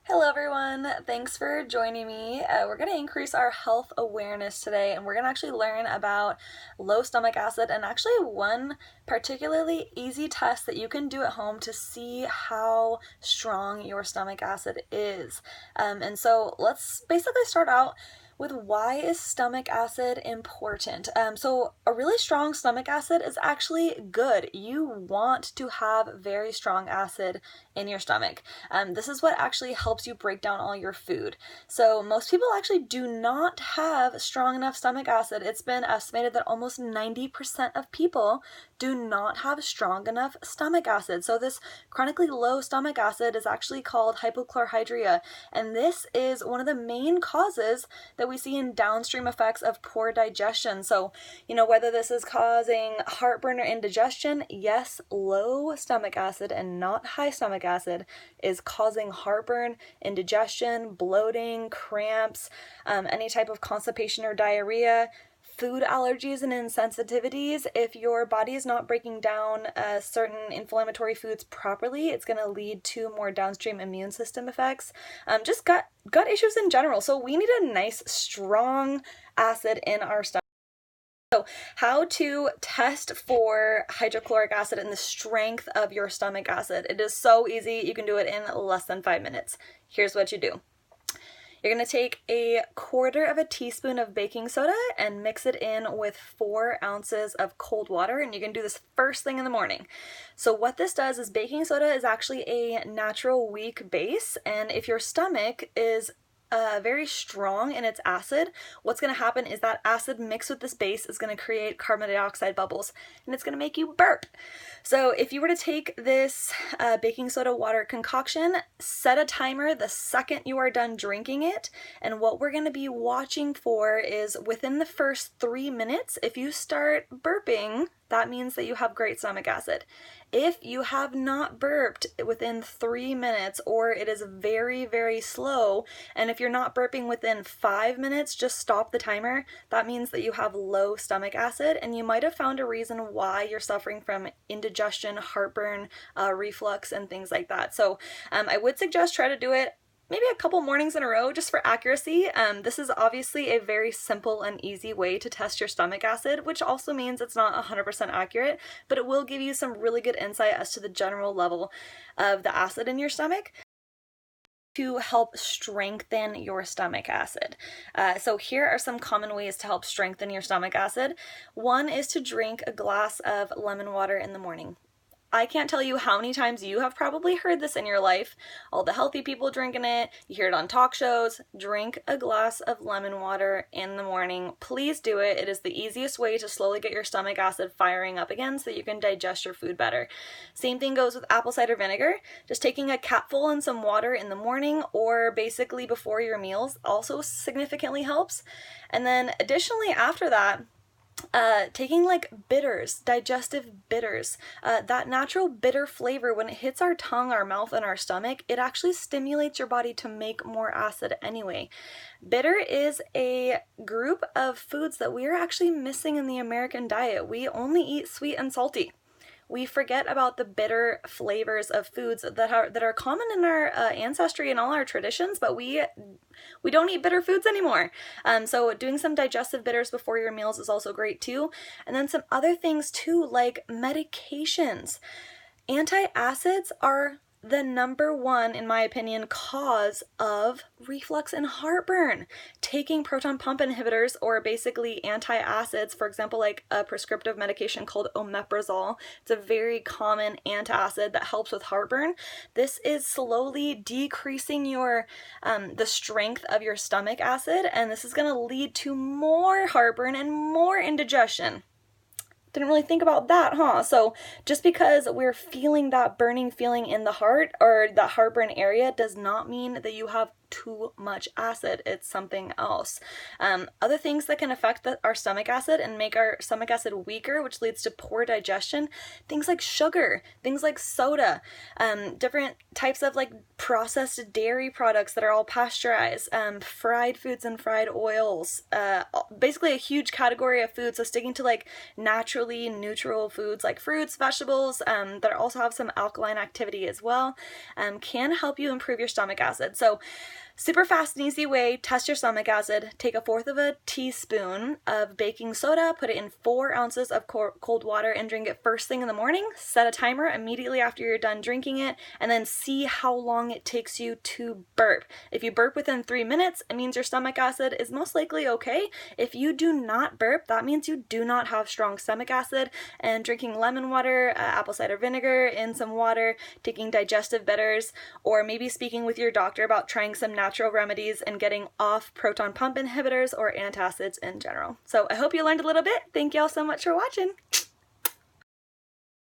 Hello everyone, thanks for joining me. We're going to increase our health awareness today and we're going to actually learn about low stomach acid and actually one particularly easy test that you can do at home to see how strong your stomach acid is. And so let's basically start out with why is stomach acid important. So a really strong stomach acid is actually good. You want to have very strong acid in your stomach. This is what actually helps you break down all your food. So most people actually do not have strong enough stomach acid. It's been estimated that almost 90% of people do not have strong enough stomach acid. So this chronically low stomach acid is actually called hypochlorhydria, and this is one of the main causes that we see in downstream effects of poor digestion. So, whether this is causing heartburn or indigestion, yes, low stomach acid and not high stomach acid is causing heartburn, indigestion, bloating, cramps, any type of constipation or diarrhea, food allergies and insensitivities. If your body is not breaking down certain inflammatory foods properly, it's going to lead to more downstream immune system effects, just gut issues in general. So we need a nice strong acid in our stomach. So how to test for hydrochloric acid and the strength of your stomach acid. It is so easy. You can do it in less than 5 minutes. Here's what you do. You're going to take a quarter of a teaspoon of baking soda and mix it in with 4 ounces of cold water, and you can do this first thing in the morning. So what this does is baking soda is actually a natural weak base, and if your stomach is very strong in its acid, what's going to happen is that acid mixed with this base is going to create carbon dioxide bubbles, and it's going to make you burp. So if you were to take this baking soda water concoction, set a timer the second you are done drinking it, and what we're going to be watching for is within the first 3 minutes, if you start burping, that means that you have great stomach acid. If you have not burped within 3 minutes, or it is very, very slow, and if you're not burping within 5 minutes, just stop the timer. That means that you have low stomach acid, and you might have found a reason why you're suffering from indigestion, heartburn, reflux, and things like that. So I would suggest try to do it maybe a couple mornings in a row just for accuracy. This is obviously a very simple and easy way to test your stomach acid, which also means it's not 100% accurate, but it will give you some really good insight as to the general level of the acid in your stomach to help strengthen your stomach acid. So here are some common ways to help strengthen your stomach acid. One is to drink a glass of lemon water in the morning. I can't tell you how many times you have probably heard this in your life. All the healthy people drinking it, you hear it on talk shows. Drink a glass of lemon water in the morning. Please do it. It is the easiest way to slowly get your stomach acid firing up again so that you can digest your food better. Same thing goes with apple cider vinegar. Just taking a capful and some water in the morning or basically before your meals also significantly helps. And then additionally after that, taking like bitters, digestive bitters, that natural bitter flavor, when it hits our tongue, our mouth, and our stomach, it actually stimulates your body to make more acid anyway. Bitter is a group of foods that we are actually missing in the American diet. We only eat sweet and salty. We forget about the bitter flavors of foods that are common in our ancestry and all our traditions, but we don't eat bitter foods anymore. So doing some digestive bitters before your meals is also great too. And then some other things too, like medications. Antacids are the number one, in my opinion, cause of reflux and heartburn. Taking proton pump inhibitors or basically antacids, for example, like a prescriptive medication called omeprazole, it's a very common antacid that helps with heartburn. This is slowly decreasing the strength of your stomach acid, and this is going to lead to more heartburn and more indigestion. Didn't really think about that, huh? So just because we're feeling that burning feeling in the heart or the heartburn area does not mean that you have too much acid. It's something else. Other things that can affect our stomach acid and make our stomach acid weaker, which leads to poor digestion, things like sugar, things like soda, different types of like processed dairy products that are all pasteurized, fried foods and fried oils, basically a huge category of foods. So sticking to like naturally neutral foods like fruits, vegetables, that also have some alkaline activity as well, can help you improve your stomach acid. So super fast and easy way, test your stomach acid. Take 1/4 of a teaspoon of baking soda, put it in 4 ounces of cold water and drink it first thing in the morning. Set a timer immediately after you're done drinking it, and then see how long it takes you to burp. If you burp within 3 minutes, it means your stomach acid is most likely okay. If you do not burp, that means you do not have strong stomach acid, and drinking lemon water, apple cider vinegar in some water, taking digestive bitters, or maybe speaking with your doctor about trying some natural remedies and getting off proton pump inhibitors or antacids in general. So I hope you learned a little bit. Thank you all so much for watching.